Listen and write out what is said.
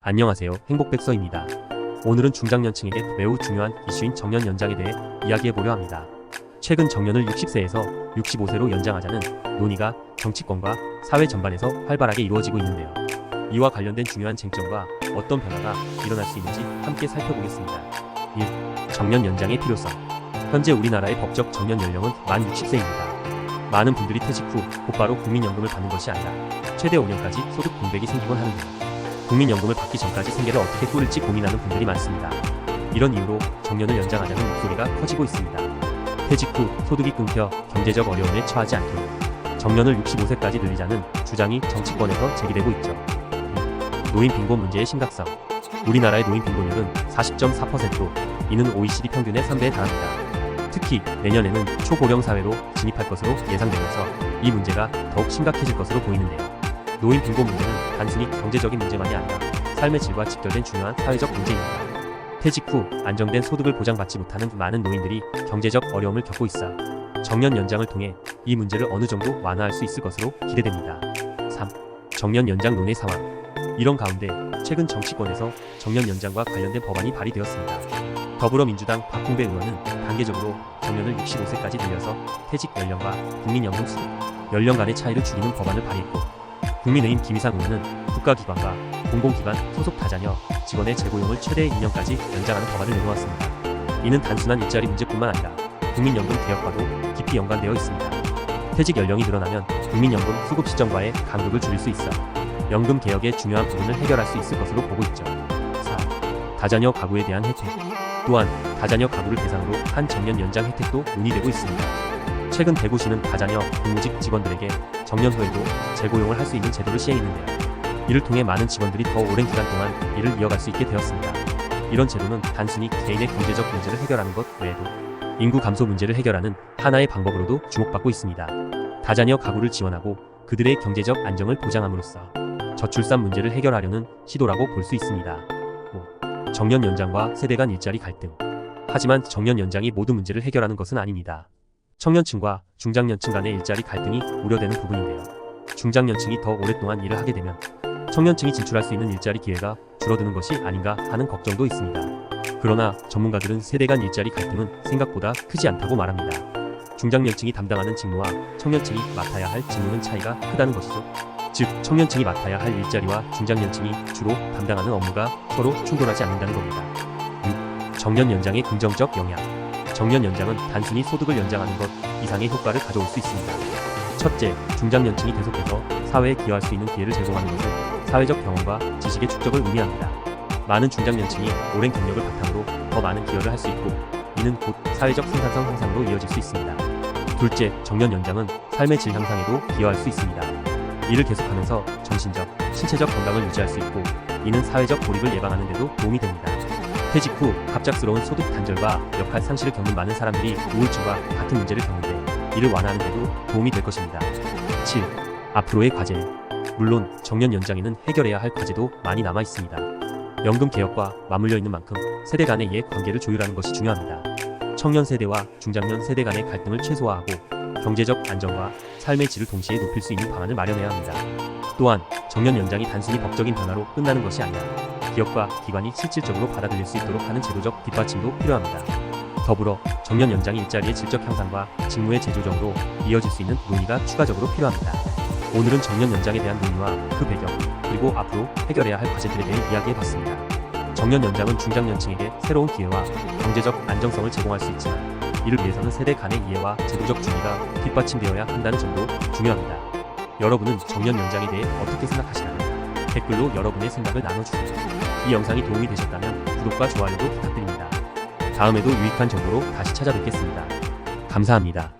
안녕하세요. 행복백서입니다. 오늘은 중장년층에게 매우 중요한 이슈인 정년 연장에 대해 이야기해보려 합니다. 최근 정년을 60세에서 65세로 연장하자는 논의가 정치권과 사회 전반에서 활발하게 이루어지고 있는데요. 이와 관련된 중요한 쟁점과 어떤 변화가 일어날 수 있는지 함께 살펴보겠습니다. 1. 정년 연장의 필요성. 현재 우리나라의 법적 정년 연령은 만 60세입니다. 많은 분들이 퇴직 후 곧바로 국민연금을 받는 것이 아니라 최대 5년까지 소득 공백이 생기곤 하는데요. 국민연금을 받기 전까지 생계를 어떻게 꾸릴지 고민하는 분들이 많습니다. 이런 이유로 정년을 연장하자는 목소리가 커지고 있습니다. 퇴직 후 소득이 끊겨 경제적 어려움에 처하지 않도록 정년을 65세까지 늘리자는 주장이 정치권에서 제기되고 있죠. 노인 빈곤 문제의 심각성. 우리나라의 노인 빈곤율은 40.4%로 이는 OECD 평균의 3배에 달합니다. 특히 내년에는 초고령 사회로 진입할 것으로 예상되면서 이 문제가 더욱 심각해질 것으로 보이는데요. 노인 빈곤 문제는 단순히 경제적인 문제만이 아니라 삶의 질과 직결된 중요한 사회적 문제입니다. 퇴직 후 안정된 소득을 보장받지 못하는 많은 노인들이 경제적 어려움을 겪고 있어 정년 연장을 통해 이 문제를 어느 정도 완화할 수 있을 것으로 기대됩니다. 3. 정년 연장 논의 상황. 이런 가운데 최근 정치권에서 정년 연장과 관련된 법안이 발의되었습니다. 더불어민주당 박홍배 의원은 단계적으로 정년을 65세까지 늘려서 퇴직 연령과 국민연금 수급 연령 간의 차이를 줄이는 법안을 발의했고, 국민의힘 김희상 의원은 국가기관과 공공기관 소속 다자녀 직원의 재고용을 최대 2년까지 연장하는 법안을 내놓았습니다. 이는 단순한 일자리 문제뿐만 아니라 국민연금 개혁과도 깊이 연관되어 있습니다. 퇴직 연령이 늘어나면 국민연금 수급 시점과의 간극을 줄일 수 있어 연금 개혁의 중요한 부분을 해결할 수 있을 것으로 보고 있죠. 4. 다자녀 가구에 대한 혜택. 또한 다자녀 가구를 대상으로 한 정년 연장 혜택도 논의되고 있습니다. 최근 대구시는 다자녀 공무직 직원들에게 정년 후에도 재고용을 할 수 있는 제도를 시행했는데요. 이를 통해 많은 직원들이 더 오랜 기간 동안 일을 이어갈 수 있게 되었습니다. 이런 제도는 단순히 개인의 경제적 문제를 해결하는 것 외에도 인구 감소 문제를 해결하는 하나의 방법으로도 주목받고 있습니다. 다자녀 가구를 지원하고 그들의 경제적 안정을 보장함으로써 저출산 문제를 해결하려는 시도라고 볼 수 있습니다. 5. 정년 연장과 세대 간 일자리 갈등. 하지만 정년 연장이 모든 문제를 해결하는 것은 아닙니다. 청년층과 중장년층 간의 일자리 갈등이 우려되는 부분인데요. 중장년층이 더 오랫동안 일을 하게 되면 청년층이 진출할 수 있는 일자리 기회가 줄어드는 것이 아닌가 하는 걱정도 있습니다. 그러나 전문가들은 세대 간 일자리 갈등은 생각보다 크지 않다고 말합니다. 중장년층이 담당하는 직무와 청년층이 맡아야 할 직무는 차이가 크다는 것이죠. 즉, 청년층이 맡아야 할 일자리와 중장년층이 주로 담당하는 업무가 서로 충돌하지 않는다는 겁니다. 6. 정년 연장의 긍정적 영향. 정년 연장은 단순히 소득을 연장하는 것 이상의 효과를 가져올 수 있습니다. 첫째, 중장년층이 계속해서 사회에 기여할 수 있는 기회를 제공하는 것은 사회적 경험과 지식의 축적을 의미합니다. 많은 중장년층이 오랜 경력을 바탕으로 더 많은 기여를 할 수 있고, 이는 곧 사회적 생산성 향상으로 이어질 수 있습니다. 둘째, 정년 연장은 삶의 질 향상에도 기여할 수 있습니다. 일을 계속하면서 정신적, 신체적 건강을 유지할 수 있고, 이는 사회적 고립을 예방하는 데도 도움이 됩니다. 퇴직 후 갑작스러운 소득 단절과 역할 상실을 겪는 많은 사람들이 우울증과 같은 문제를 겪는데 이를 완화하는 데도 도움이 될 것입니다. 7. 앞으로의 과제. 물론 정년 연장에는 해결해야 할 과제도 많이 남아 있습니다. 연금 개혁과 맞물려 있는 만큼 세대 간의 이해 관계를 조율하는 것이 중요합니다. 청년 세대와 중장년 세대 간의 갈등을 최소화하고 경제적 안정과 삶의 질을 동시에 높일 수 있는 방안을 마련해야 합니다. 또한 정년 연장이 단순히 법적인 변화로 끝나는 것이 아니라 기업과 기관이 실질적으로 받아들일 수 있도록 하는 제도적 뒷받침도 필요합니다. 더불어 정년 연장이 일자리의 질적 향상과 직무의 재조정으로 이어질 수 있는 논의가 추가적으로 필요합니다. 오늘은 정년 연장에 대한 논의와 그 배경, 그리고 앞으로 해결해야 할 과제들에 대해 이야기해봤습니다. 정년 연장은 중장년층에게 새로운 기회와 경제적 안정성을 제공할 수 있지만 이를 위해서는 세대 간의 이해와 제도적 준비가 뒷받침되어야 한다는 점도 중요합니다. 여러분은 정년 연장에 대해 어떻게 생각하시나요? 댓글로 여러분의 생각을 나눠주세요. 이 영상이 도움이 되셨다면 구독과 좋아요도 부탁드립니다. 다음에도 유익한 정보로 다시 찾아뵙겠습니다. 감사합니다.